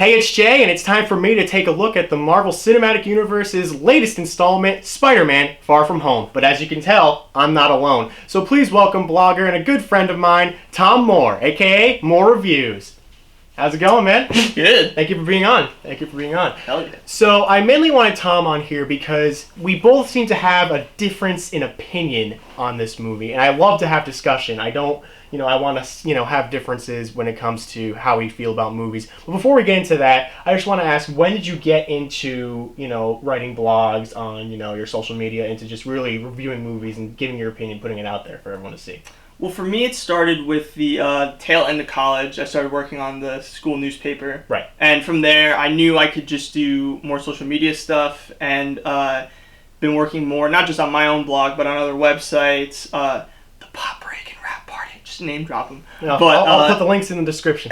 Hey, it's Jay, and it's time for me to take a look at the Marvel Cinematic Universe's latest installment, Spider-Man: Far From Home. But as you can tell, I'm not alone. So please welcome blogger and a good friend of mine, Tom Moore, aka Mooreviews. How's it going, man? Good. Thank you for being on. Hell yeah. So I mainly wanted Tom on here because we both seem to have a difference in opinion on this movie, and I love to have discussion. I want to, have differences when it comes to how we feel about movies. But before we get into that, I just want to ask, when did you get into, writing blogs on, your social media, into just really reviewing movies and giving your opinion, putting it out there for everyone to see? Well, for me, it started with the tail end of college. I started working on the school newspaper. Right. And from there, I knew I could just do more social media stuff, and been working more, not just on my own blog, but on other websites. The Pop Break and Rap Party, just name drop them. No, but I'll put the links in the description.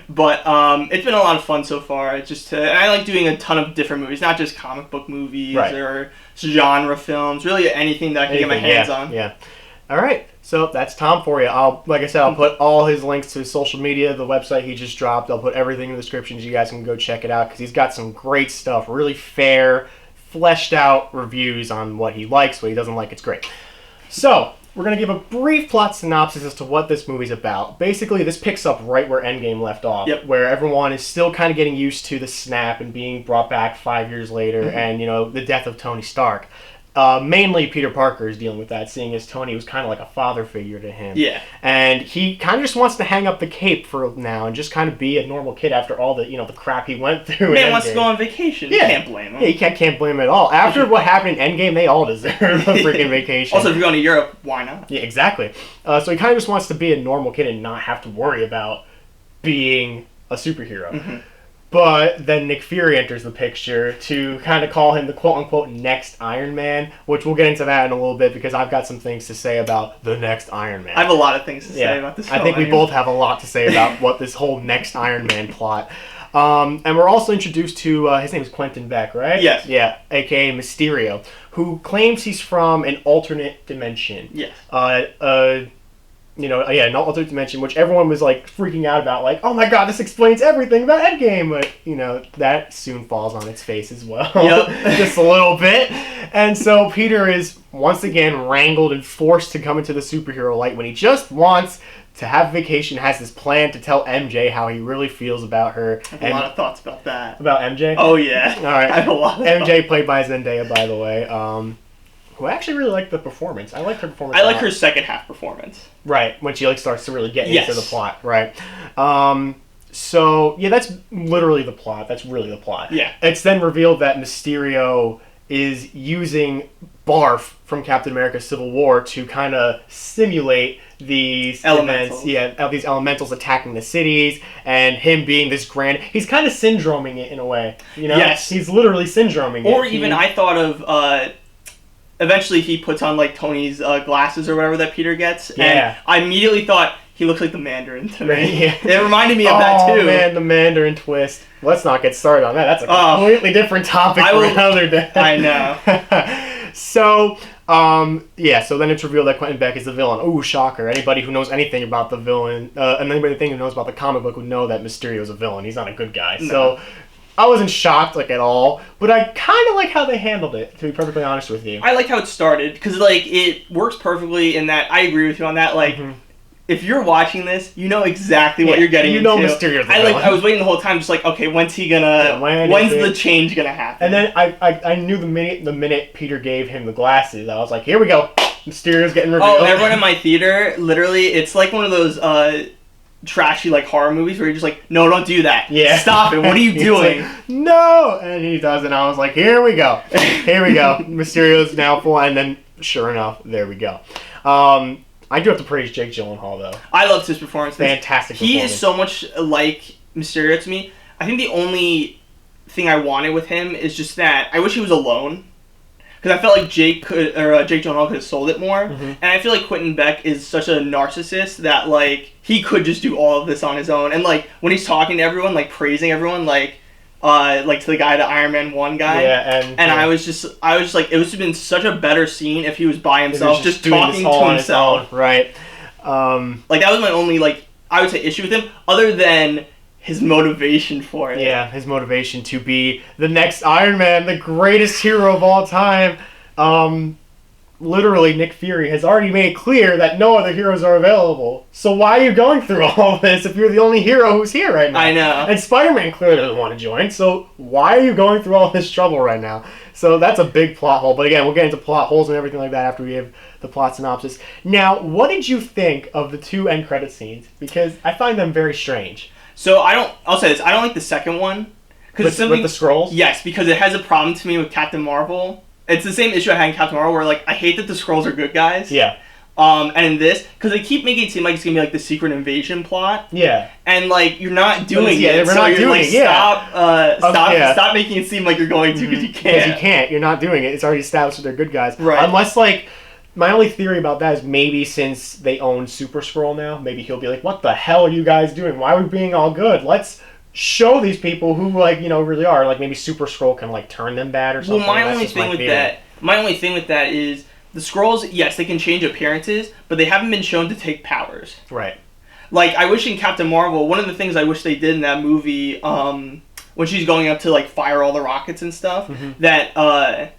But it's been a lot of fun so far. And I like doing a ton of different movies, not just comic book movies or genre films, really anything that I can get my hands on. Yeah. All right, so that's Tom for you. I'll put all his links to his social media, the website he just dropped. I'll put everything in the description so you guys can go check it out because he's got some great stuff, really fair, fleshed out reviews on what he likes, what he doesn't like. It's great. So we're going to give a brief plot synopsis as to what this movie's about. Basically, this picks up right where Endgame left off, where everyone is still kind of getting used to the snap and being brought back 5 years later, and, the death of Tony Stark. Mainly Peter Parker is dealing with that, seeing as Tony was kind of like a father figure to him. Yeah. And he kind of just wants to hang up the cape for now and just kind of be a normal kid after all the, the crap he went through. Man wants to go on vacation. Yeah. You can't blame him. Yeah, you can't blame him at all. After what happened in Endgame, they all deserve a freaking vacation. Also, if you're going to Europe, why not? Yeah, exactly. So he kind of just wants to be a normal kid and not have to worry about being a superhero. Mm-hmm. But then Nick Fury enters the picture to kind of call him the quote-unquote next Iron Man, which we'll get into that in a little bit because I've got some things to say about the next Iron Man. I have a lot of things to say about this film. I think we both have a lot to say about what this whole next Iron Man plot. And we're also introduced to, his name is Quentin Beck, right? Yes. Yeah, a.k.a. Mysterio, who claims he's from an alternate dimension. Yes. An alternate dimension, which everyone was like freaking out about, like, oh my god, this explains everything about Endgame, but that soon falls on its face as well. Yep. Just a little bit. And so Peter is once again wrangled and forced to come into the superhero light when he just wants to have vacation, has this plan to tell MJ how he really feels about her. I have a lot of thoughts about that. About MJ? Oh yeah. All right. I have a lot of MJ thoughts. played by Zendaya, by the way. Who I actually really liked the performance. I liked her performance. I like her second half performance. Right, when she starts to really get into the plot. Right. So yeah, that's literally the plot. That's really the plot. Yeah. It's then revealed that Mysterio is using Barf from Captain America: Civil War to kind of simulate these elementals. These elementals attacking the cities, and him being this grand. He's kind of syndroming it in a way. Yes. He's literally syndroming it. Or even I thought of. Eventually, he puts on like Tony's glasses or whatever that Peter gets, and I immediately thought he looked like the Mandarin to me. Yeah. It reminded me of that too. Oh man, the Mandarin twist. Let's not get started on that. That's a completely different topic for another day. I know. So, so then it's revealed that Quentin Beck is the villain. Ooh, shocker! Anybody who knows anything about the villain, and anybody who knows about the comic book would know that Mysterio is a villain. He's not a good guy. No. So. I wasn't shocked, at all, but I kind of like how they handled it, to be perfectly honest with you. I liked how it started, because, it works perfectly in that, I agree with you on that, if you're watching this, you know exactly what you're getting into. Mysterio's the villain. I was waiting the whole time, just okay, when's he gonna, when's the change gonna happen? And then I knew the minute Peter gave him the glasses, I was like, here we go, Mysterio's getting revealed. Oh, everyone in my theater, literally, it's like one of those, trashy horror movies where you're just no, don't do that. Yeah. Stop it. What are you doing? No. And he does, and I was like, here we go. Mysterio's now full, and then sure enough, there we go. I do have to praise Jake Gyllenhaal though. I loved his performance. Fantastic performance. He is so much like Mysterio to me. I think the only thing I wanted with him is just that I wish he was alone. Because I felt like Jake Gyllenhaal could have sold it more. Mm-hmm. And I feel like Quentin Beck is such a narcissist that, he could just do all of this on his own. And, when he's talking to everyone, praising everyone, to the guy, the Iron Man 1 guy. Yeah, and I was just it would have been such a better scene if he was by himself, just talking to himself. Right. That was my only, I would say issue with him, other than his motivation for it. Yeah, his motivation to be the next Iron Man, the greatest hero of all time. Literally, Nick Fury has already made clear that no other heroes are available. So why are you going through all this if you're the only hero who's here right now? I know. And Spider-Man clearly doesn't want to join, so why are you going through all this trouble right now? So that's a big plot hole. But again, we'll get into plot holes and everything like that after we have the plot synopsis. Now, what did you think of the 2 end credit scenes? Because I find them very strange. So I'll say this, I don't like the second one. With the Skrulls? Yes, because it has a problem to me with Captain Marvel. It's the same issue I had in Captain Marvel where, like, I hate that the Skrulls are good guys. Yeah. And in this, because they keep making it seem like it's going to be, like, the secret invasion plot. Yeah. And, like, you're not doing it. We're so not doing like, it, yeah. Stop making it seem like you're going to, because you can't. Because you can't. You're not doing it. It's already established that they're good guys. Right. Unless, like, my only theory about that is maybe since they own Super Skrull now, maybe he'll be like, what the hell are you guys doing? Why are we being all good? Let's show these people who, like, you know, really are. Like, maybe Super Skrull can, like, turn them bad or something. Well, my only thing with that is the Skrulls, yes, they can change appearances, but they haven't been shown to take powers. Right. Like, I wish in Captain Marvel, one of the things I wish they did in that movie, when she's going up to, like, fire all the rockets and stuff, that,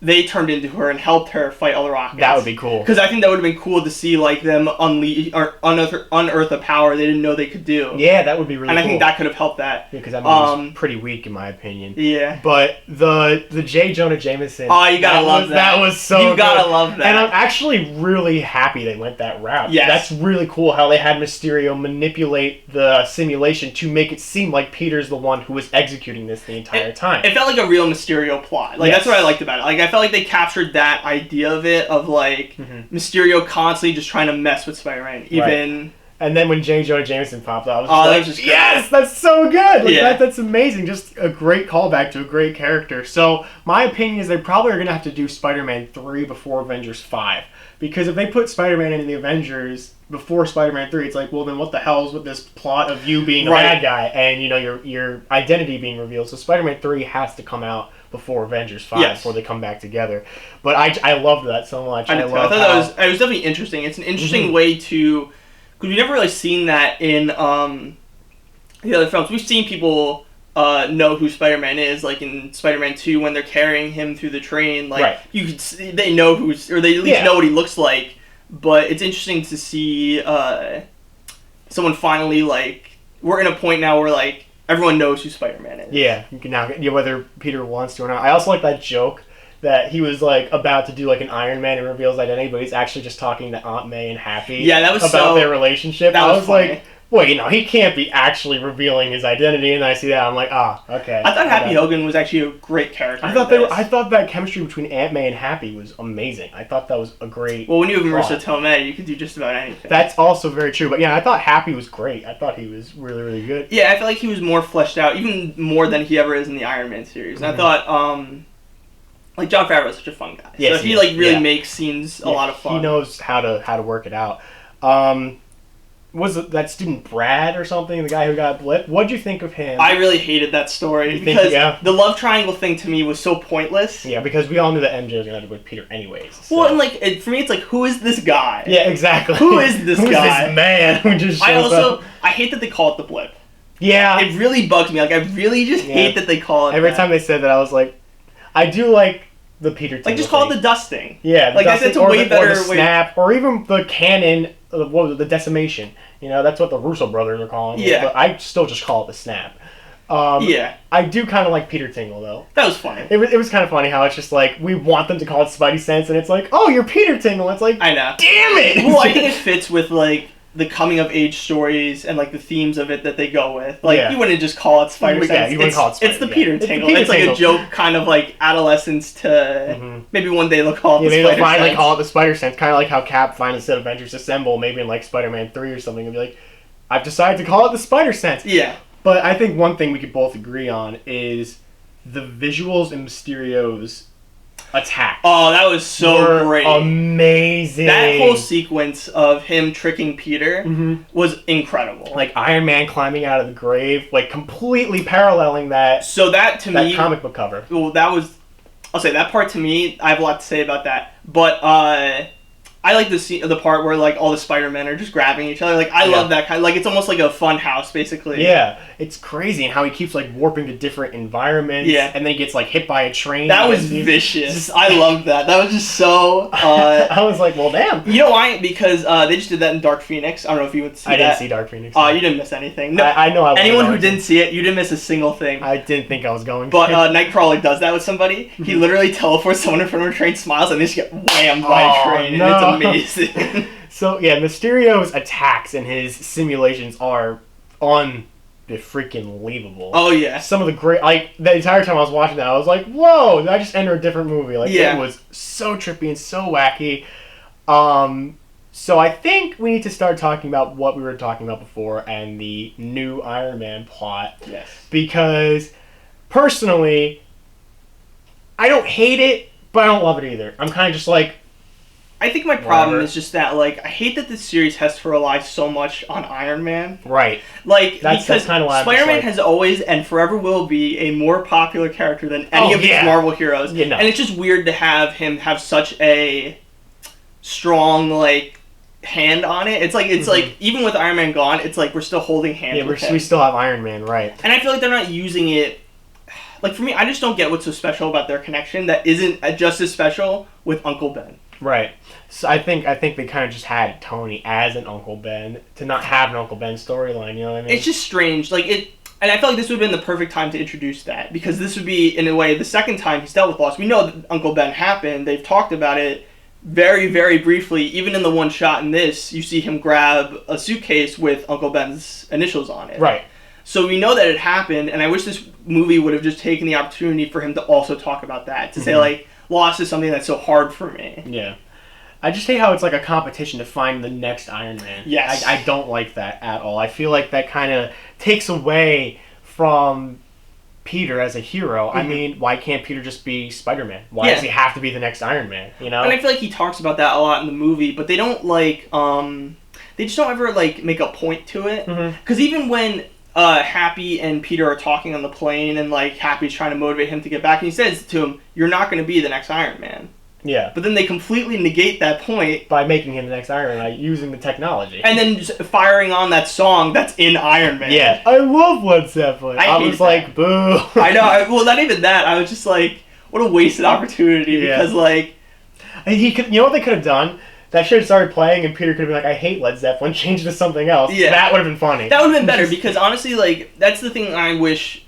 they turned into her and helped her fight all the rockets. That would be cool. Because I think that would have been cool to see, like, them unearth a power they didn't know they could do. Yeah, that would be really cool. And I think that could have helped that. Yeah, because that movie was pretty weak, in my opinion. Yeah. But the J. Jonah Jameson... Oh, you gotta love that. That was so good. You gotta love that. And I'm actually really happy they went that route. Yes. That's really cool how they had Mysterio manipulate the simulation to make it seem like Peter's the one who was executing this the entire time. It felt like a real Mysterio plot. Like, that's what I liked about it. Like, I felt like they captured that idea of it, of, like, Mysterio constantly just trying to mess with Spider-Man, even... Right. And then when J. Jonah Jameson popped up, I was that like, was just yes, that's so good! Like, yeah. That's amazing. Just a great callback to a great character. So, my opinion is they probably are going to have to do Spider-Man 3 before Avengers 5. Because if they put Spider-Man in the Avengers before Spider-Man 3, it's like, well, then what the hell is with this plot of you being a bad guy and, you know, your identity being revealed? So Spider-Man 3 has to come out before Avengers 5 before they come back together. But I loved that so much. I thought it was definitely interesting. It's an interesting way to... Because we've never really seen that in the other films. We've seen people know who Spider-Man is, like in Spider-Man 2 when they're carrying him through the train. Like you could see, they know who's, or they at least know what he looks like. But it's interesting to see someone finally, like, we're in a point now where, like, everyone knows who Spider-Man is. Yeah, you can now, whether Peter wants to or not. I also like that joke that he was, like, about to do, like, an Iron Man and reveals identity, but he's actually just talking to Aunt May and Happy about their relationship. I was funny. Like, well, you know, he can't be actually revealing his identity, and I see that, I'm like, okay. I thought Happy Hogan was actually a great character. I thought that chemistry between Aunt May and Happy was amazing. I thought that was a great... Well, when you have Marissa Tomei, you can do just about anything. That's also very true, but yeah, I thought Happy was great. I thought he was really, really good. Yeah, I feel like he was more fleshed out, even more than he ever is in the Iron Man series. And I thought, like, Jon Favreau is such a fun guy. Yes, so he like really makes scenes a lot of fun. He knows how to work it out. Was it that student Brad or something, the guy who got blipped? What'd you think of him? I really hated that story because the love triangle thing to me was so pointless. Yeah, because we all knew that MJ was going to have to go with Peter anyways. So. Well, and like for me, it's like, who is this guy? Yeah, exactly. Who is this guy? Who's this man who just shows up? I hate that they call it the blip. Yeah. It really bugs me. Like, I really just hate that they call it Every time they said that, I was like, I do like the Peter Tingle like, just call it the dusting. Yeah, like that's a way better or the snap, or even the canon, what was it, the decimation. You know, that's what the Russo brothers are calling it. Yeah. But I still just call it the snap. I do kind of like Peter Tingle, though. That was funny. It was kind of funny how it's just like, we want them to call it Spidey Sense, and it's like, oh, you're Peter Tingle. It's like, I know. Damn it! Well, I think it fits with, like, the coming-of-age stories and, like, the themes of it that they go with. Like, you wouldn't just call it Spider Sense. Yeah, you wouldn't call it Spidey. It's the Peter Tingle. It's like a joke, kind of like adolescence to... Maybe one day they'll call it the Spider Sense. Maybe they'll finally call it the Spider Sense. Kind of like how Cap finally said Avengers Assemble, maybe in, like, Spider-Man 3 or something, and be like, I've decided to call it the Spider Sense. Yeah. But I think one thing we could both agree on is the visuals in Mysterio's attack. Oh, that was so great. Amazing. That whole sequence of him tricking Peter was incredible. Like Iron Man climbing out of the grave, like completely paralleling that. So that to me, comic book cover. Well, I'll say that part to me, I have a lot to say about that. But I like the part where like all the Spider-Men are just grabbing each other. Like I love that kind. Like it's almost like a fun house, basically. Yeah, it's crazy, and how he keeps like warping to different environments. Yeah, and then he gets like hit by a train. That was vicious. I loved that. That was just so. I was like, well, damn. You know why? Because they just did that in Dark Phoenix. I don't know if you would see that. I didn't see Dark Phoenix. Oh, you didn't miss anything. No, I know. Anyone who didn't see it, you didn't miss a single thing. I didn't think I was going. But Nightcrawler does that with somebody. He literally teleports someone in front of a train, smiles, and they just get whammed by a train. No. And it's amazing. So, yeah, Mysterio's attacks and his simulations are freaking-leavable. Oh, yeah. Some of the great... Like, the entire time I was watching that, I was like, whoa, did I just enter a different movie? Like, It was so trippy and so wacky. So I think we need to start talking about what we were talking about before and the new Iron Man plot. Yes. Because, personally, I don't hate it, but I don't love it either. I'm kind of just like... I think my problem is just that, like, I hate that this series has to rely so much on Iron Man. Right. Like, that's kind of why Spider-Man has always and forever will be a more popular character than any of these Marvel heroes. Yeah, no. And it's just weird to have him have such a strong, like, hand on it. It's like, even with Iron Man gone, it's like we're still holding hands with him. We still have Iron Man, right. And I feel like they're not using it... Like, for me, I just don't get what's so special about their connection that isn't just as special with Uncle Ben. Right. So I think they kind of just had Tony as an Uncle Ben to not have an Uncle Ben storyline, you know what I mean? It's just strange. Like, and I feel like this would have been the perfect time to introduce that, because this would be, in a way, the second time he's dealt with loss. We know that Uncle Ben happened. They've talked about it very, very briefly. Even in the one shot in this, you see him grab a suitcase with Uncle Ben's initials on it. Right. So we know that it happened, and I wish this movie would have just taken the opportunity for him to also talk about that, to say, like, loss is something that's so hard for me. Yeah. I just hate how it's like a competition to find the next Iron Man. Yes. I don't like that at all. I feel like that kind of takes away from Peter as a hero. I mean, why can't Peter just be Spider-Man? Why does he have to be the next Iron Man, you know? And I feel like he talks about that a lot in the movie, but they don't, like, they just don't ever, like, make a point to it. Because even when Happy and Peter are talking on the plane, and, like, Happy's trying to motivate him to get back, and he says to him, you're not going to be the next Iron Man. Yeah. But then they completely negate that point by making him the next Iron Man, like using the technology. And then just firing on that song that's in Iron Man. Yeah. I love Led Zeppelin. I was like, boo. I know. Well, not even that. I was just like, what a wasted opportunity. Because, like... And he could, you know what they could have done? That should have started playing and Peter could have been like, I hate Led Zeppelin, change it to something else. Yeah. That would have been funny. That would have been better, because honestly, like, that's the thing I wish...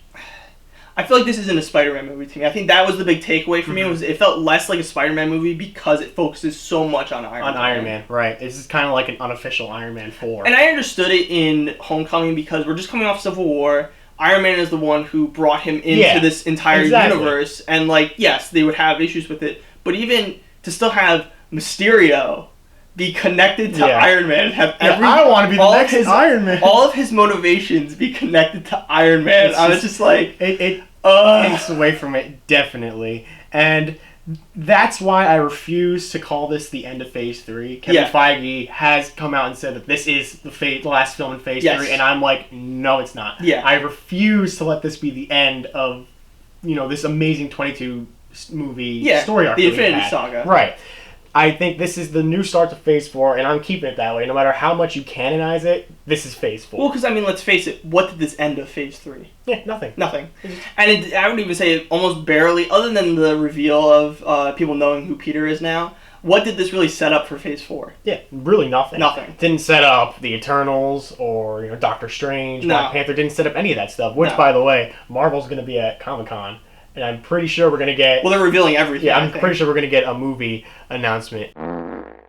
I feel like this isn't a Spider-Man movie to me. I think that was the big takeaway for me. Was it felt less like a Spider-Man movie because it focuses so much on Iron Man. Right. This is kind of like an unofficial Iron Man 4. And I understood it in Homecoming because we're just coming off Civil War. Iron Man is the one who brought him into this entire universe. And, like, yes, they would have issues with it. But even to still have Mysterio be connected to Iron Man, have I want to be the next Iron Man. All of his motivations be connected to Iron Man. I was just like... It takes away from it, definitely. And that's why I refuse to call this the end of Phase 3. Kevin Feige has come out and said that this is the last film in Phase 3, and I'm like, no, it's not. Yeah. I refuse to let this be the end of, this amazing 22 movie story arc. The Infinity Saga. Right. I think this is the new start to Phase 4, and I'm keeping it that way. No matter how much you canonize it, this is Phase 4. Well, because, I mean, let's face it, what did this end of Phase 3? Yeah, nothing. Nothing. And I would even say almost barely, other than the reveal of people knowing who Peter is now, what did this really set up for Phase 4? Yeah, really nothing. Nothing. Didn't set up the Eternals or, Doctor Strange, Black Panther, didn't set up any of that stuff. Which, by the way, Marvel's going to be at Comic-Con. And I'm pretty sure we're going to get... Well, they're revealing everything. Yeah, I'm pretty sure we're going to get a movie announcement.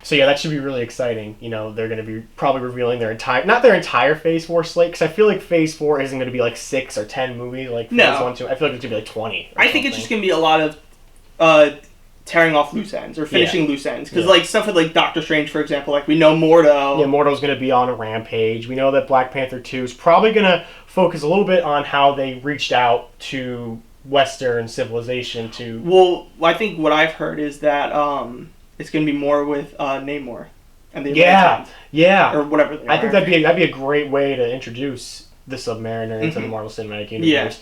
So yeah, that should be really exciting. They're going to be probably revealing not their entire Phase 4 slate, because I feel like Phase 4 isn't going to be like 6 or 10 movies like Phase 1, 2. I feel like it's going to be like 20. I think it's just going to be a lot of tearing off loose ends, or finishing loose ends. Because like stuff with like Doctor Strange, for example, like we know Mordo. Yeah, Mordo's going to be on a rampage. We know that Black Panther 2 is probably going to focus a little bit on how they reached out to Western civilization to... Well, I think what I've heard is that it's going to be more with Namor and the yeah, or whatever. I think that'd be a great way to introduce the Submariner into the Marvel Cinematic Universe.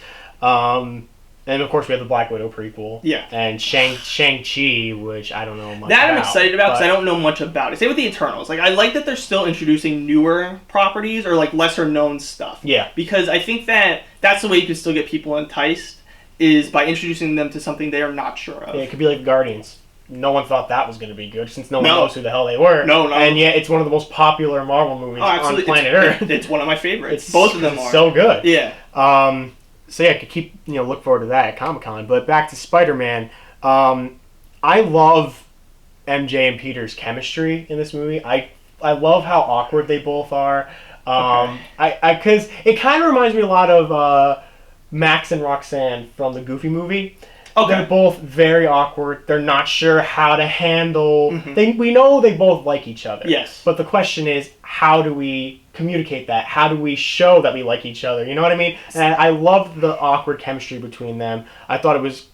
And of course we have the Black Widow prequel. Yeah. And Shang-Chi, which I don't know much that about. I'm excited about because I don't know much about it. Same with the Eternals. Like, I like that they're still introducing newer properties or like lesser known stuff. Yeah. Because I think that's the way you can still get people enticed, is by introducing them to something they are not sure of. Yeah, it could be like Guardians. No one thought that was going to be good since no one knows who the hell they were. No. And yet it's one of the most popular Marvel movies on planet Earth. It's one of my favorites. Both of them are. So good. Yeah. So yeah, I could keep look forward to that at Comic-Con. But back to Spider-Man, I love MJ and Peter's chemistry in this movie. I love how awkward they both are. Because it kind of reminds me a lot of Max and Roxanne from the Goofy movie. Okay. They're both very awkward. They're not sure how to handle. Mm-hmm. We know they both like each other. Yes. But the question is, how do we communicate that? How do we show that we like each other? You know what I mean? And I loved the awkward chemistry between them. I thought it was,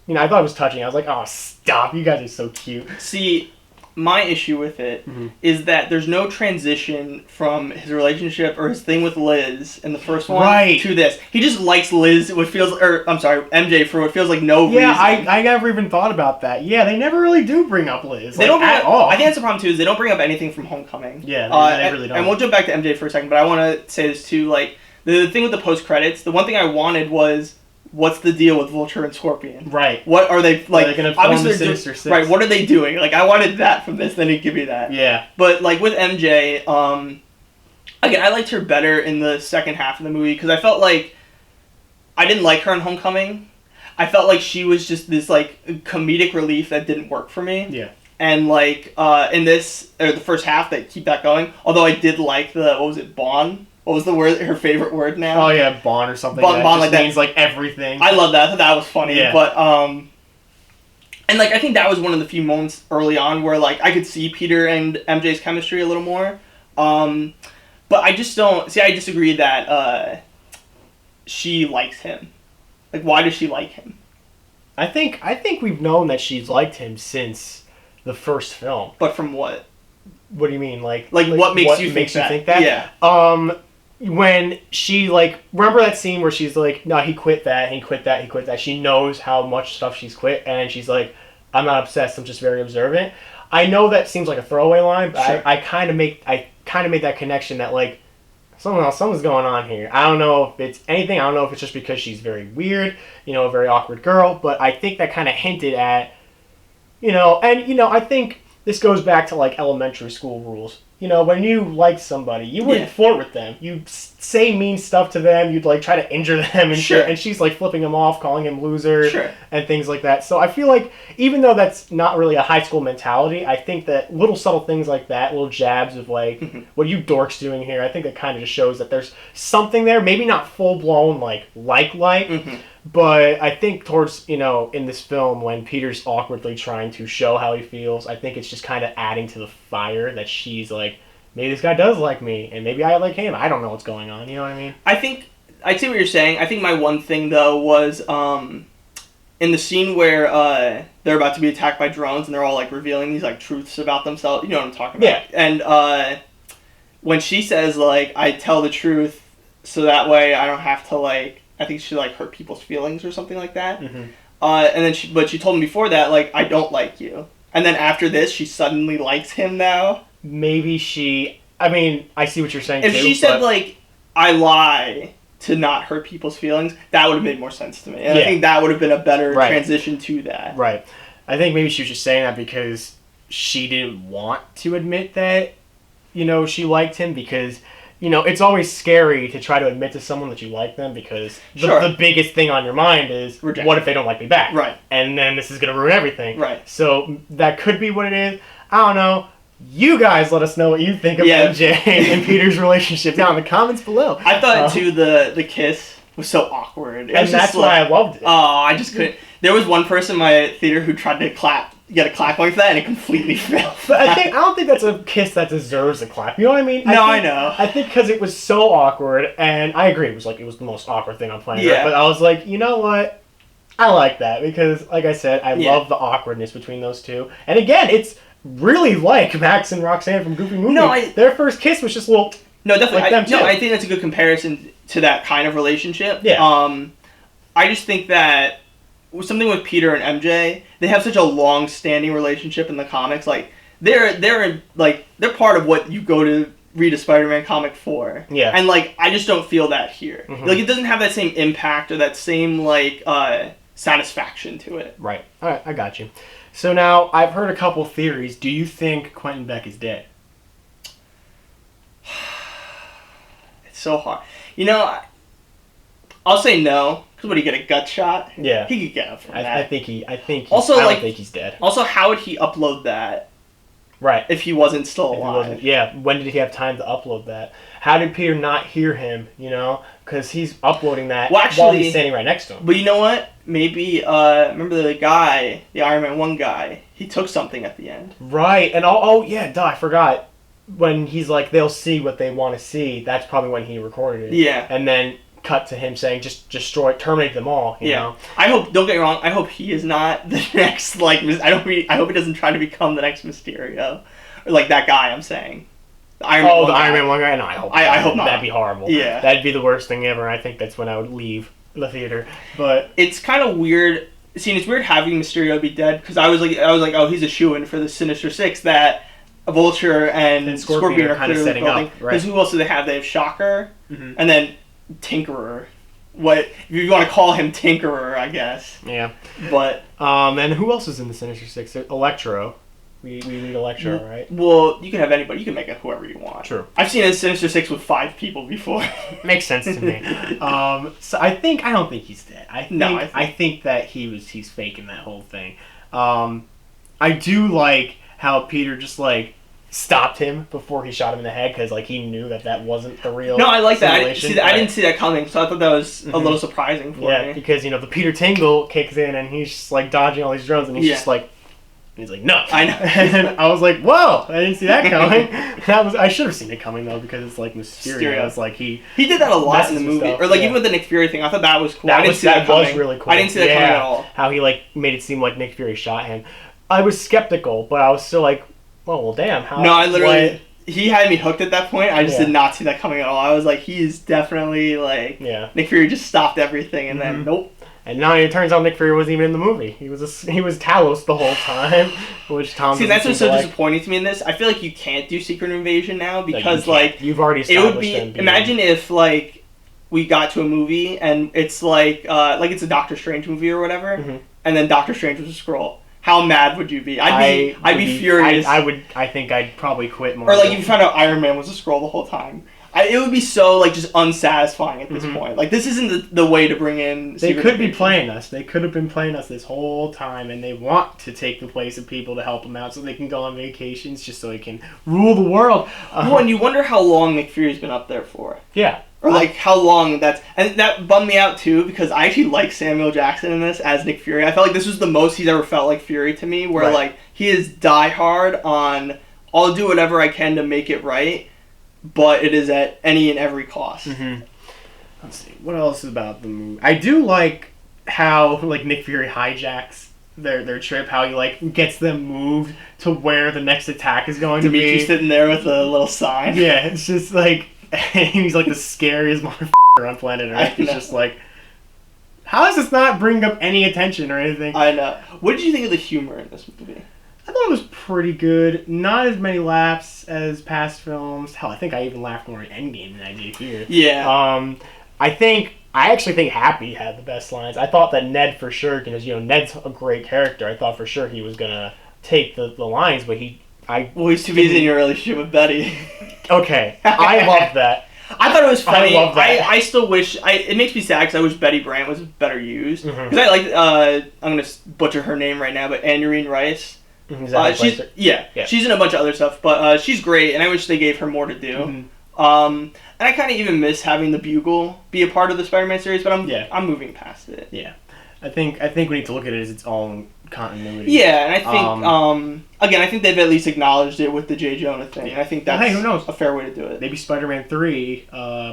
touching. I was like, oh, stop! You guys are so cute. See, my issue with it is that there's no transition from his relationship or his thing with Liz in the first one to this. He just likes Liz, MJ for what feels like no reason. Yeah, I never even thought about that. Yeah, they never really do bring up Liz. They don't bring at up, all. I think that's the problem too, is they don't bring up anything from Homecoming. Yeah, they really don't. And we'll jump back to MJ for a second, but I want to say this too, like, the thing with the post-credits, the one thing I wanted was, what's the deal with Vulture and Scorpion? Right. What are they, like, they're obviously the Sinister Six. Right, what are they doing? Like, I wanted that from this, then he'd give me that. Yeah. But, like, with MJ, again, I liked her better in the second half of the movie, because I felt like I didn't like her in Homecoming. I felt like she was just this, like, comedic relief that didn't work for me. Yeah. And, like, in this, or the first half, they keep that going. Although I did like Bond? What was the word? Her favorite word now? Oh yeah, Bond or something. Bond like that means like everything. I love that. I thought that was funny. Yeah. But and like I think that was one of the few moments early on where like I could see Peter and MJ's chemistry a little more. But I just don't see. I disagree that she likes him. Like, why does she like him? I think we've known that she's liked him since the first film. But from what? What do you mean? Like what makes you think that? Yeah. When she, like, remember that scene where she's like, no, he quit that, he quit that, he quit that. She knows how much stuff she's quit, and she's like, I'm not obsessed, I'm just very observant. I know that seems like a throwaway line, but sure. I kind of made that connection that, like, something's going on here. I don't know if it's anything. I don't know if it's just because she's very weird, a very awkward girl, but I think that kind of hinted at, I think this goes back to, like, elementary school rules. When you like somebody, you wouldn't flirt with them. You'd say mean stuff to them. You'd, like, try to injure them and shit. And she's, like, flipping him off, calling him loser and things like that. So I feel like even though that's not really a high school mentality, I think that little subtle things like that, little jabs of, like, what are you dorks doing here? I think that kind of just shows that there's something there. Maybe not full-blown, like. But I think towards, in this film, when Peter's awkwardly trying to show how he feels, I think it's just kind of adding to the fire that she's like, maybe this guy does like me, and maybe I like him. I don't know what's going on, you know what I mean? I see what you're saying. I think my one thing, though, was in the scene where they're about to be attacked by drones, and they're all, like, revealing these, like, truths about themselves. You know what I'm talking about. Yeah. And when she says, like, I tell the truth so that way I don't have to, like, I think she, like, hurt people's feelings or something like that. And then she told him before that, like, I don't like you. And then after this, she suddenly likes him now. Maybe I see what you're saying, if she said, like, I lie to not hurt people's feelings, that would have made more sense to me. And I think that would have been a better transition to that. Right. I think maybe she was just saying that because she didn't want to admit that, she liked him because... it's always scary to try to admit to someone that you like them because the biggest thing on your mind is, rejection. What if they don't like me back? Right. And then this is going to ruin everything. Right. So that could be what it is. I don't know. You guys let us know what you think of MJ and Peter's relationship down in the comments below. I thought, too, the kiss was so awkward. And that's why I loved it. Oh, I just couldn't. There was one person in my theater who tried to get a clap going for that, and it completely failed. But I don't think that's a kiss that deserves a clap. You know what I mean? I know. I think because it was so awkward, and I agree, it was the most awkward thing on planet Earth. But I was like, you know what? I like that because, like I said, I love the awkwardness between those two. And again, it's really like Max and Roxanne from Goofy Movie. Their first kiss was just a little. No, definitely. Like them too. I think that's a good comparison to that kind of relationship. Yeah. I just think that something with Peter and MJ. They have such a long-standing relationship in the comics. Like they're part of what you go to read a Spider-Man comic for. Yeah. And like I just don't feel that here. Mm-hmm. Like it doesn't have that same impact or that same like satisfaction to it. Right. All right. I got you. So now I've heard a couple theories. Do you think Quentin Beck is dead? It's so hard. You know, I'll say no. Because would he get a gut shot? Yeah. He could get up from that. I think Also, I don't like, think he's dead. Also, how would he upload that Right. if he wasn't still alive? Yeah. When did he have time to upload that? How did Peter not hear him? You know, because he's uploading that Well, actually, while he's standing right next to him. But you know what? Maybe remember the guy, the Iron Man 1 guy. He took something at the end. Right. And oh yeah, duh, I forgot. When he's like, they'll see what they want to see. That's probably when he recorded it. Yeah. And then cut to him saying, just destroy, terminate them all. You know? I hope. Don't get me wrong. I hope he is not the next. Like, I hope he doesn't try to become the next Mysterio, or like that guy. I'm saying. The Iron Man 1 guy. No, I hope. I hope not. That'd be horrible. Yeah. That'd be the worst thing ever. I think that's when I would leave the theater. But it's kind of weird. See, it's weird having Mysterio be dead because I was like, oh, he's a shoo-in for the Sinister Six that Vulture and Scorpion are kind of setting up. Because who else do they have? They have Shocker, mm-hmm. and then Tinkerer. What if you want to call him Tinkerer? I guess. Yeah. But and who else is in the Sinister Six? Electro. We need Electro, right? Well, you can have anybody. You can make it whoever you want. True. I've seen a Sinister Six with 5 people before. Makes sense to me. So I don't think he's dead. I think that he's faking that whole thing. I do like how Peter just like stopped him before he shot him in the head because like he knew that wasn't the real. No, I like that. I I didn't see that coming, so I thought that was a little surprising for me. Yeah, because the Peter Tingle kicks in and he's just like dodging all these drones and he's just like. He's like, no. I know. And I was like, whoa, I didn't see that coming. I should have seen it coming, though, because it's like Mysterio. It's like he did that a lot in the movie. Stuff. Or like even with the Nick Fury thing, I thought that was cool. That was really cool. I didn't see that coming at all. How he like made it seem like Nick Fury shot him. I was skeptical, but I was still like, well damn. No, I literally... He had me hooked at that point. I just did not see that coming at all. I was like, he is definitely like... Yeah. Nick Fury just stopped everything and then nope. And now it turns out Nick Fury wasn't even in the movie. He was Talos the whole time, which Tom. See, that's what's so disappointing to me in this. I feel like you can't do Secret Invasion now because you've already established it would be. Imagine if like we got to a movie and it's like it's a Doctor Strange movie or whatever, and then Doctor Strange was a Skrull. How mad would you be? I'd be furious. I think I'd probably quit more. Or like if you found out Iron Man was a Skrull the whole time. It would be so like just unsatisfying at this point. Like this isn't the way to bring in. They could be playing us. They could have been playing us this whole time, and they want to take the place of people to help them out, so they can go on vacations, just so they can rule the world. Well, and you wonder how long Nick Fury's been up there for. Yeah. Or like how long and that bummed me out too because I actually like Samuel Jackson in this as Nick Fury. I felt like this was the most he's ever felt like Fury to me, where like he is diehard on I'll do whatever I can to make it right. But it is at any and every cost. Let's see. What else is about the movie? I do like how like Nick Fury hijacks their trip. How he like gets them moved to where the next attack is going to be. Dimitri's sitting there with a little sign. Yeah, it's just like he's like the scariest motherfucker on planet Earth. He's just like, how does this not bring up any attention or anything? I know. What did you think of the humor in this movie? I thought it was pretty good. Not as many laughs as past films. Hell, I think I even laughed more in Endgame than I did here. Yeah. I actually think Happy had the best lines. I thought that Ned for sure, because Ned's a great character. I thought for sure he was gonna take the lines, but he's too busy in your relationship with Betty. Okay, I love that. I thought it was funny. I love that. I still wish... it makes me sad because I wish Betty Brant was better used. Because I like... I'm going to butcher her name right now, but Anurine Rice. She's in a bunch of other stuff, but she's great, and I wish they gave her more to do. And I kind of even miss having the Bugle be a part of the Spider-Man series, but I'm moving past it. Yeah, I think we need to look at it as its own continuity. Yeah, and I think again, I think they've at least acknowledged it with the J. Jonah thing. And I think that's who knows? A fair way to do it. Maybe Spider-Man 3,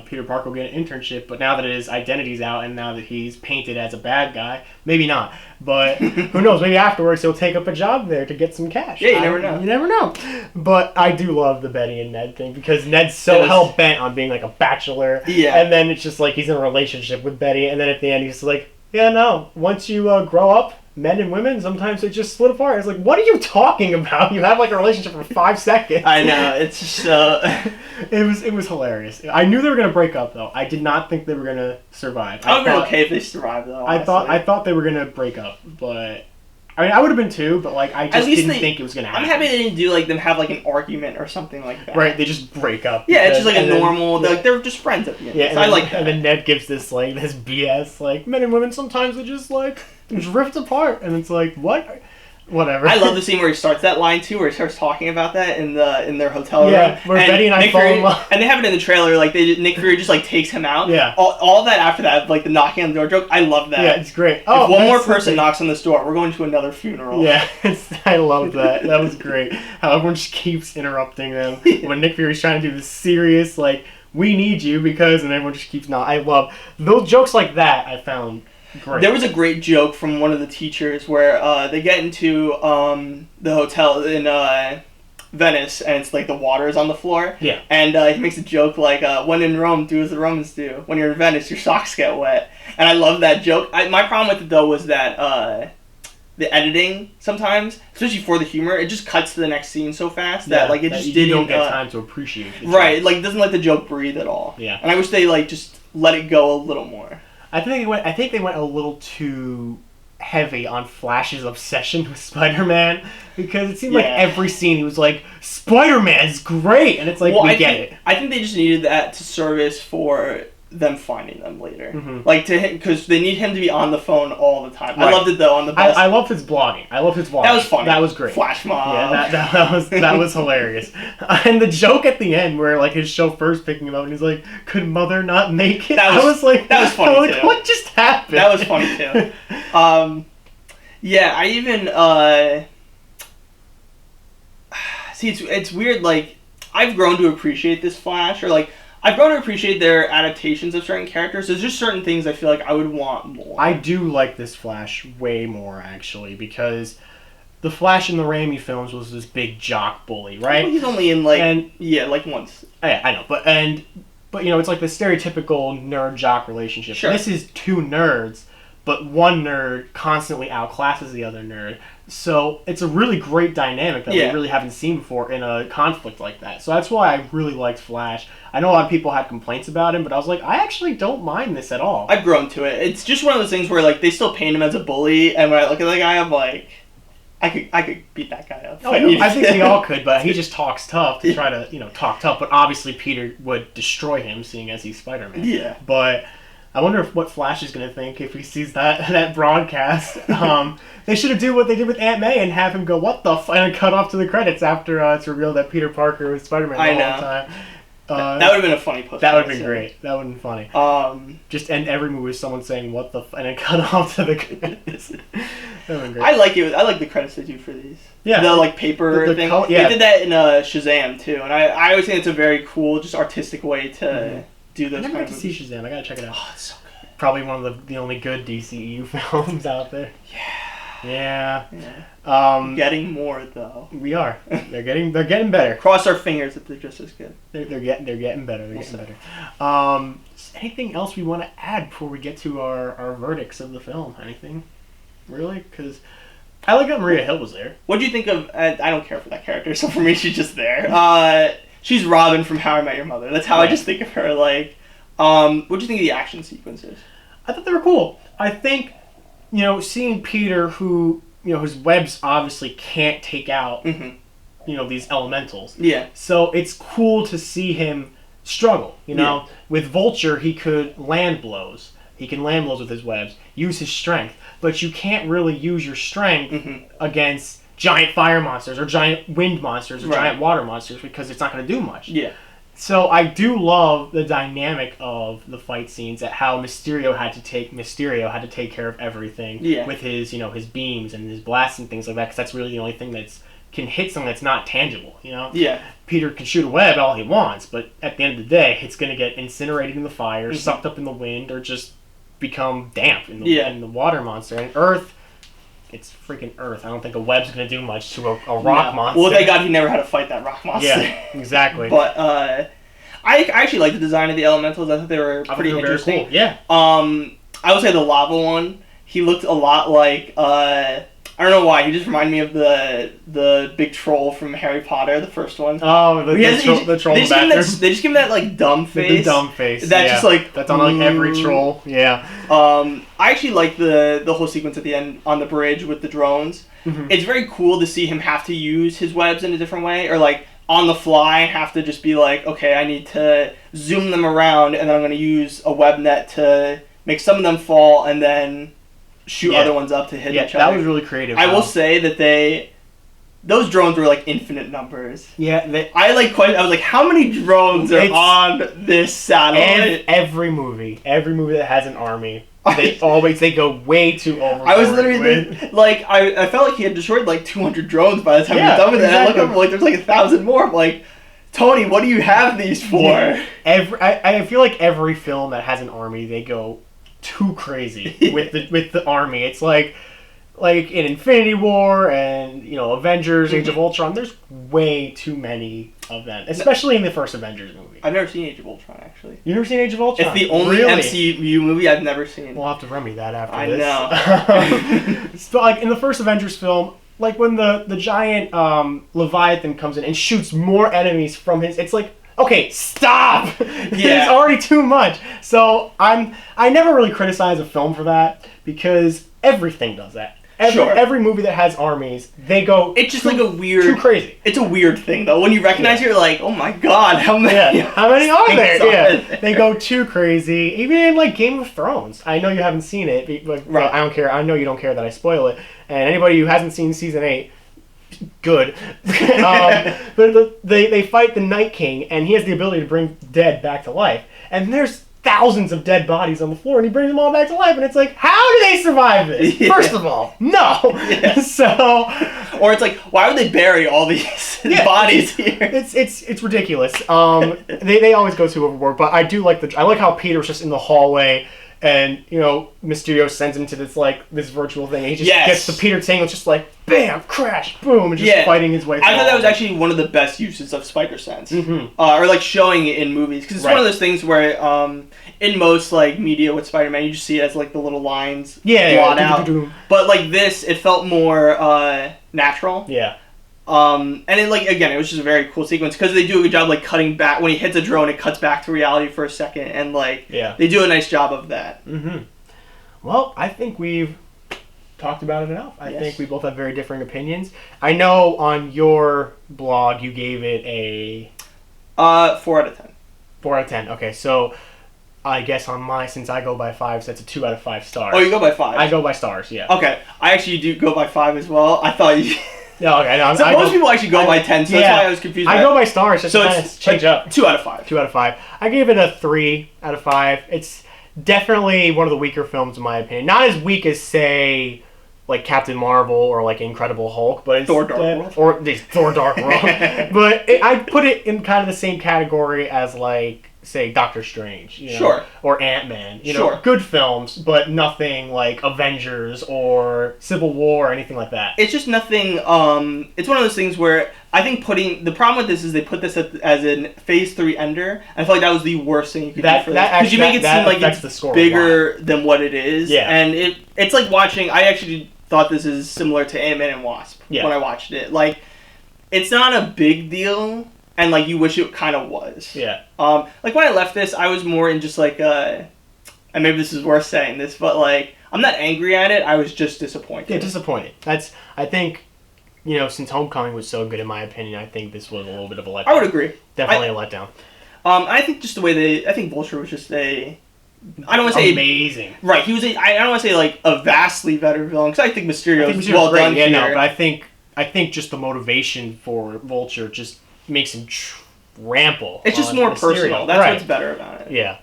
Peter Parker will get an internship, but now that his identity's out and now that he's painted as a bad guy, maybe not. But who knows? Maybe afterwards he'll take up a job there to get some cash. Yeah, you never know. You never know. But I do love the Betty and Ned thing because Ned's so hell-bent on being like a bachelor. Yeah. And then it's just like he's in a relationship with Betty, and then at the end he's like, Yeah, no. Once you grow up, men and women, sometimes they just split apart. It's like, what are you talking about? You have like a relationship for 5 seconds. I know, it's just it was hilarious. I knew they were gonna break up though. I did not think they were gonna survive. I would have been okay if they survived though. Honestly. I thought they were gonna break up, but I mean I would have been too, but like I just didn't think it was gonna happen. I'm happy they didn't do like them have like an argument or something like that. Right, they just break up. Yeah, it's just like a normal. They're just friends at the end. Yeah, so I like that. And then Ned gives this like this BS like men and women sometimes they just like drift apart, and it's like what. Whatever. I love the scene where he starts that line too, where he starts talking about that in their hotel room. Yeah, where Betty and I fall in love. And they have it in the trailer, like Nick Fury just like takes him out. Yeah. All that after that, like the knocking on the door joke, I love that. Yeah, it's great. If one more person knocks on this door, we're going to another funeral. Yeah, I love that. That was great. How everyone just keeps interrupting them when Nick Fury's trying to do this serious like we need you because, and everyone just keeps not. I love those jokes like that. I found. Great. There was a great joke from one of the teachers where they get into the hotel in Venice, and it's like the water is on the floor. Yeah. And he makes a joke like, when in Rome, do as the Romans do. When you're in Venice, your socks get wet. And I love that joke. My problem with it, though, was that the editing sometimes, especially for the humor, it just cuts to the next scene so fast that like it just didn't. You don't get time to appreciate it. Right, like it doesn't let the joke breathe at all. Yeah. And I wish they like just let it go a little more. I think they went a little too heavy on Flash's obsession with Spider-Man because it seemed like every scene he was like, Spider-Man's great, and it's like we get it. I think they just needed that to service for them finding them later, mm-hmm. Because they need him to be on the phone all the time. Right. I loved it though on the bus. I loved his blogging. That was funny. That was great. Flash mob. Yeah, that was hilarious. And the joke at the end where like his chauffeur's picking him up and he's like, "Could Mother not make it?" That was funny too. What just happened? That was funny too. Yeah, I even see it's weird. Like I've grown to appreciate this Flash, or like. I've grown to appreciate their adaptations of certain characters. There's just certain things I feel like I would want more. I do like this Flash way more, actually, because the Flash in the Raimi films was this big jock bully, right? Well, he's only in, like once. Yeah, I know. But you know, it's like the stereotypical nerd-jock relationship. Sure. This is two nerds, but one nerd constantly outclasses the other nerd. So it's a really great dynamic that we really haven't seen before in a conflict like that. So that's why I really liked Flash. I know a lot of people had complaints about him, but I was like, I actually don't mind this at all. I've grown to it. It's just one of those things where like they still paint him as a bully, and when I look at the guy, I'm like, I could beat that guy up. Oh, I think we all could, but he just talks tough to try to talk tough. But obviously Peter would destroy him, seeing as he's Spider-Man. Yeah. But I wonder what Flash is going to think if he sees that broadcast. They should have done what they did with Aunt May and have him go, what the f... and cut off to the credits after it's revealed that Peter Parker was Spider-Man the whole time. That would have been a funny post. That would have been great. That would have been funny. Just end every movie with someone saying, what the f... and then cut off to the credits. That would have been great. I like it. I like the credits they do for these. Yeah. The like paper thing. They did that in Shazam too. And I always think it's a very cool, just artistic way to do those. I never got to see Shazam. I gotta check it out. Oh, it's so good. Probably one of the only good DCEU films out there. Yeah. Getting more though. We are. They're getting better. Cross our fingers that they're just as good. They're getting better. They're getting better. Anything else we want to add before we get to our verdicts of the film? Anything? Really? Because I like that Maria Hill was there. What do you think of? I don't care for that character, so for me, she's just there. She's Robin from How I Met Your Mother. That's how I just think of her. Like, what do you think of the action sequences? I thought they were cool. I think, seeing Peter, who, his webs obviously can't take out, these elementals. Yeah. So it's cool to see him struggle, Yeah. With Vulture, he could land blows. He can land blows with his webs, use his strength. But you can't really use your strength against giant fire monsters or giant wind monsters or giant water monsters because it's not going to do much. Yeah. So I do love the dynamic of the fight scenes, at how Mysterio had to take care of everything with his, his beams and his blasts and things like that, because that's really the only thing that's can hit something that's not tangible, Yeah. Peter can shoot a web all he wants, but at the end of the day, it's going to get incinerated in the fire, sucked up in the wind, or just become damp in the water monster. And Earth, it's freaking Earth. I don't think a web's going to do much to a rock monster. Well, thank God he never had to fight that rock monster. Yeah, exactly. But I actually like the design of the elementals. I thought they were pretty interesting. Very cool. Yeah. I would say the lava one. He looked a lot like I don't know why. He just reminded me of the big troll from Harry Potter, the first one. Oh, the troll in the bathroom. They just give him that like dumb face. The dumb face. That's just like that's on like every troll. Yeah. I actually like the whole sequence at the end on the bridge with the drones. Mm-hmm. It's very cool to see him have to use his webs in a different way, or like on the fly have to just be like, okay, I need to zoom them around, and then I'm going to use a web net to make some of them fall, and then shoot other ones up to hit each other. That was really creative. I will say that those drones were like infinite numbers. Yeah, I was like, how many drones are on this satellite? Every movie that has an army, they go way too overboard. I was literally I felt like he had destroyed like 200 drones by the time he was done with it. I looked up like there's like 1,000 more. I'm like, Tony, what do you have these for? Yeah. I feel like every film that has an army, they go too crazy with the army. It's like in Infinity War and Avengers, Age of Ultron. There's way too many of them, especially in the first Avengers movie. I've never seen Age of Ultron, actually. You've never seen Age of Ultron? It's the only MCU movie I've never seen. We'll have to remedy that after I this. know. So, like in the first Avengers film, like when the giant Leviathan comes in and shoots more enemies from his, it's like, okay, stop! It's already too much. So I never really criticize a film for that because everything does that. Every movie that has armies, they go. It's just like a weird, too crazy. It's a weird thing though. When you recognize it, you're like, oh my god, how many? How many are there? They go too crazy. Even in like Game of Thrones, I know you haven't seen it, but right. I don't care. I know you don't care that I spoil it. And anybody who hasn't seen season 8. Good. But they fight the Night King, and he has the ability to bring dead back to life. And there's thousands of dead bodies on the floor, and he brings them all back to life. And it's like, how do they survive this? Yeah. First of all, no. Yeah. So, or it's like, why would they bury all these bodies here? It's ridiculous. They always go too overboard. But I do like I like how Peter was just in the hallway. And, Mysterio sends him to this virtual thing. And he just gets the Peter Tangle just like, bam, crash, boom, and just fighting his way through. I thought that was actually one of the best uses of spider sense. Mm-hmm. Or like showing it in movies. Because it's one of those things where in most like media with Spider-Man, you just see it as like the little lines blot out. But like this, it felt more natural. Yeah. And it it was just a very cool sequence because they do a good job like cutting back when he hits a drone, it cuts back to reality for a second, and they do a nice job of that. Mm-hmm. Well, I think we've talked about it enough. I think we both have very differing opinions. I know on your blog you gave it a 4 out of 10. 4 out of 10. Okay, so I guess on my, since I go by 5, so that's a 2 out of 5 stars. Oh, you go by 5? I go by stars. Yeah. Okay, I actually do go by 5 as well. I thought you. No, okay, no. So most people actually go by 10, so that's why I was confused. I go by stars, just to kind of change up. 2 out of 5. 2 out of 5. I gave it a 3 out of 5. It's definitely one of the weaker films in my opinion. Not as weak as, say, like Captain Marvel or like Incredible Hulk, but it's Thor Dark World. Or Thor Dark World. But I put it in kind of the same category as like, say, Doctor Strange, or Ant-Man, know, good films, but nothing like Avengers or Civil War or anything like that. It's just nothing. It's one of those things where I think the problem with this is they put this as in Phase 3 ender. I feel like that was the worst thing you could do for this because you make it seem like it's bigger than what it is. Yeah, and it's like watching. I actually thought this is similar to Ant-Man and Wasp when I watched it. Like, it's not a big deal. And, like, you wish it kind of was. Yeah. Like, when I left this, I was more in just, like, and maybe this is worth saying this, but, like, I'm not angry at it. I was just disappointed. Yeah, disappointed. I think, since Homecoming was so good, in my opinion, I think this was a little bit of a letdown. I would agree. Definitely a letdown. I think just the way I think Vulture was just I don't want to say amazing. Right. He was I don't want to say, like, a vastly better villain, because I think Mysterio is well done here. No, but I think just the motivation for Vulture just makes him trample. It's just more Mysterio. Personal. That's what's better about it. Yeah.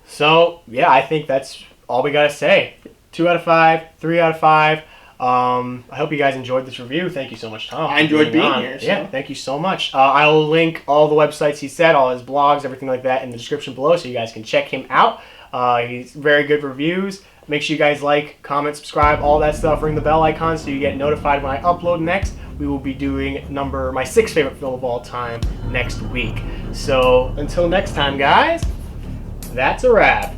So, yeah, I think that's all we gotta say. 2 out of 5, 3 out of 5. I hope you guys enjoyed this review. Thank you so much, Tom. I enjoyed being here. So. Yeah, thank you so much. I'll link all the websites he said, all his blogs, everything like that in the description below so you guys can check him out. He's very good reviews. Make sure you guys like, comment, subscribe, all that stuff. Ring the bell icon so you get notified when I upload next. We will be doing my 6th favorite film of all time next week. So until next time, guys, that's a wrap.